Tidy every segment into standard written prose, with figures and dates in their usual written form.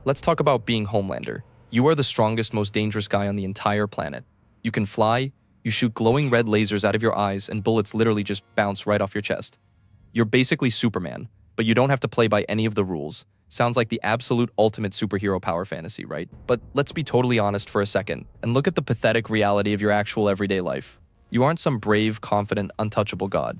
Let's talk about being Homelander. You are the strongest, most dangerous guy on the entire planet. You can fly, you shoot glowing red lasers out of your eyes, and bullets literally just bounce right off your chest. You're basically Superman, but you don't have to play by any of the rules. Sounds like the absolute ultimate superhero power fantasy, right? But let's be totally honest for a second, and look at the pathetic reality of your actual everyday life. You aren't some brave, confident, untouchable god.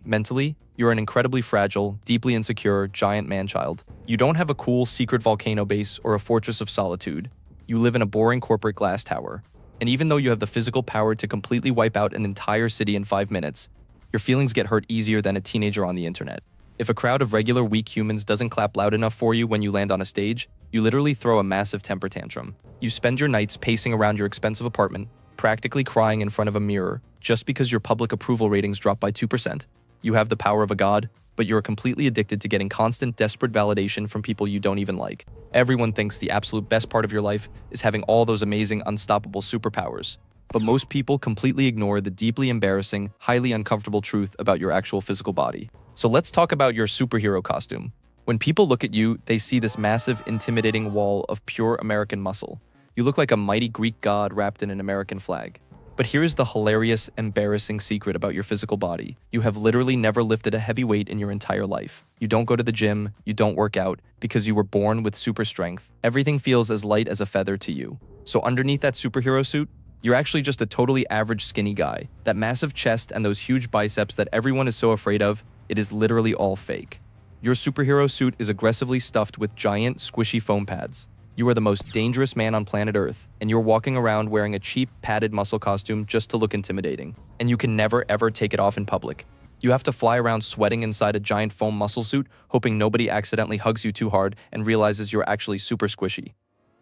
Mentally, you're an incredibly fragile, deeply insecure, giant man-child. You don't have a cool, secret volcano base or a fortress of solitude. You live in a boring corporate glass tower. And even though you have the physical power to completely wipe out an entire city in 5 minutes, your feelings get hurt easier than a teenager on the internet. If a crowd of regular weak humans doesn't clap loud enough for you when you land on a stage, you literally throw a massive temper tantrum. You spend your nights pacing around your expensive apartment, practically crying in front of a mirror, just because your public approval ratings drop by 2%. You have the power of a god, but you're completely addicted to getting constant, desperate validation from people you don't even like. Everyone thinks the absolute best part of your life is having all those amazing, unstoppable superpowers. But most people completely ignore the deeply embarrassing, highly uncomfortable truth about your actual physical body. So let's talk about your superhero costume. When people look at you, they see this massive, intimidating wall of pure American muscle. You look like a mighty Greek god wrapped in an American flag. But here's the hilarious, embarrassing secret about your physical body. You have literally never lifted a heavy weight in your entire life. You don't go to the gym, you don't work out, because you were born with super strength. Everything feels as light as a feather to you. So underneath that superhero suit, you're actually just a totally average skinny guy. That massive chest and those huge biceps that everyone is so afraid of, it is literally all fake. Your superhero suit is aggressively stuffed with giant, squishy foam pads. You are the most dangerous man on planet Earth, and you're walking around wearing a cheap, padded muscle costume just to look intimidating. And you can never, ever take it off in public. You have to fly around sweating inside a giant foam muscle suit, hoping nobody accidentally hugs you too hard and realizes you're actually super squishy.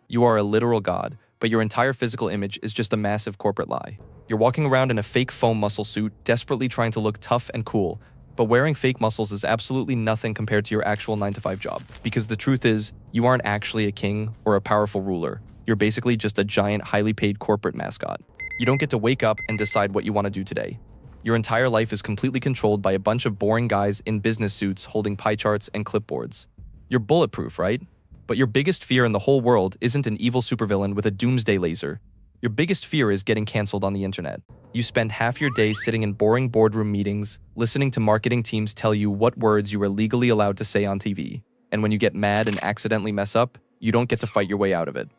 You are a literal god, but your entire physical image is just a massive corporate lie. You're walking around in a fake foam muscle suit, desperately trying to look tough and cool, but wearing fake muscles is absolutely nothing compared to your actual 9-to-5 job. Because the truth is, you aren't actually a king or a powerful ruler. You're basically just a giant, highly paid corporate mascot. You don't get to wake up and decide what you want to do today. Your entire life is completely controlled by a bunch of boring guys in business suits holding pie charts and clipboards. You're bulletproof, right? But your biggest fear in the whole world isn't an evil supervillain with a doomsday laser. Your biggest fear is getting canceled on the internet. You spend half your day sitting in boring boardroom meetings, listening to marketing teams tell you what words you are legally allowed to say on TV. And when you get mad and accidentally mess up, you don't get to fight your way out of it.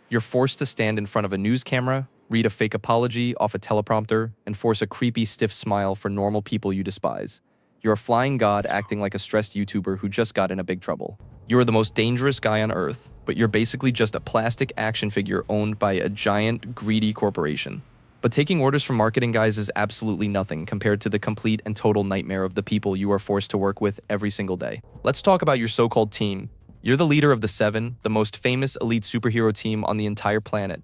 You're forced to stand in front of a news camera, read a fake apology off a teleprompter, and force a creepy, stiff smile for normal people you despise. You're a flying god acting like a stressed YouTuber who just got in a big trouble. You're the most dangerous guy on Earth, but you're basically just a plastic action figure owned by a giant, greedy corporation. But taking orders from marketing guys is absolutely nothing compared to the complete and total nightmare of the people you are forced to work with every single day. Let's talk about your so-called team. You're the leader of the Seven, the most famous elite superhero team on the entire planet.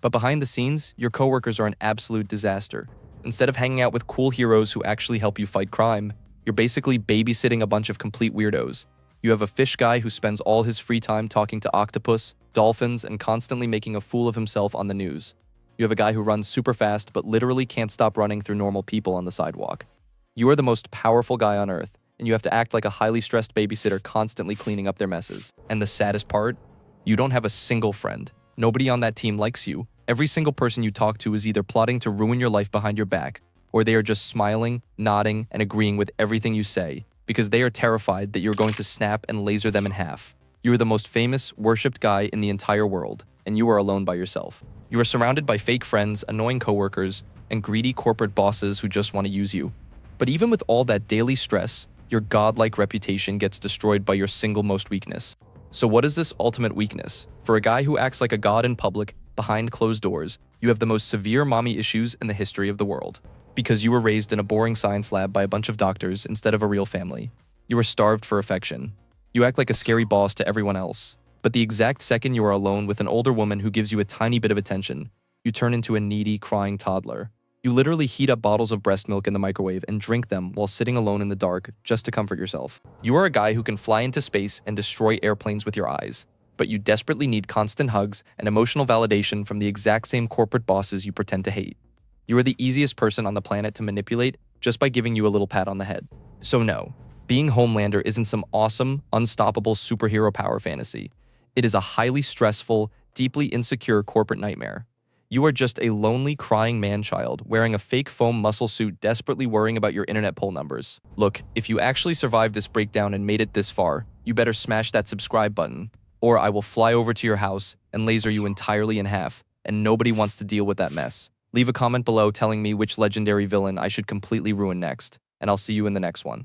But behind the scenes, your coworkers are an absolute disaster. Instead of hanging out with cool heroes who actually help you fight crime, you're basically babysitting a bunch of complete weirdos. You have a fish guy who spends all his free time talking to octopus, dolphins, and constantly making a fool of himself on the news. You have a guy who runs super fast but literally can't stop running through normal people on the sidewalk. You are the most powerful guy on Earth, and you have to act like a highly stressed babysitter constantly cleaning up their messes. And the saddest part? You don't have a single friend. Nobody on that team likes you. Every single person you talk to is either plotting to ruin your life behind your back, or they are just smiling, nodding, and agreeing with everything you say, because they are terrified that you're going to snap and laser them in half. You are the most famous, worshipped guy in the entire world, and you are alone by yourself. You are surrounded by fake friends, annoying coworkers, and greedy corporate bosses who just want to use you. But even with all that daily stress, your godlike reputation gets destroyed by your single most weakness. So what is this ultimate weakness? For a guy who acts like a god in public, behind closed doors, you have the most severe mommy issues in the history of the world. Because you were raised in a boring science lab by a bunch of doctors instead of a real family. You are starved for affection. You act like a scary boss to everyone else. But the exact second you are alone with an older woman who gives you a tiny bit of attention, you turn into a needy, crying toddler. You literally heat up bottles of breast milk in the microwave and drink them while sitting alone in the dark just to comfort yourself. You are a guy who can fly into space and destroy airplanes with your eyes, but you desperately need constant hugs and emotional validation from the exact same corporate bosses you pretend to hate. You are the easiest person on the planet to manipulate just by giving you a little pat on the head. So no, being Homelander isn't some awesome, unstoppable superhero power fantasy. It is a highly stressful, deeply insecure corporate nightmare. You are just a lonely, crying man-child wearing a fake foam muscle suit desperately worrying about your internet poll numbers. Look, if you actually survived this breakdown and made it this far, you better smash that subscribe button, or I will fly over to your house and laser you entirely in half, and nobody wants to deal with that mess. Leave a comment below telling me which legendary villain I should completely ruin next, and I'll see you in the next one.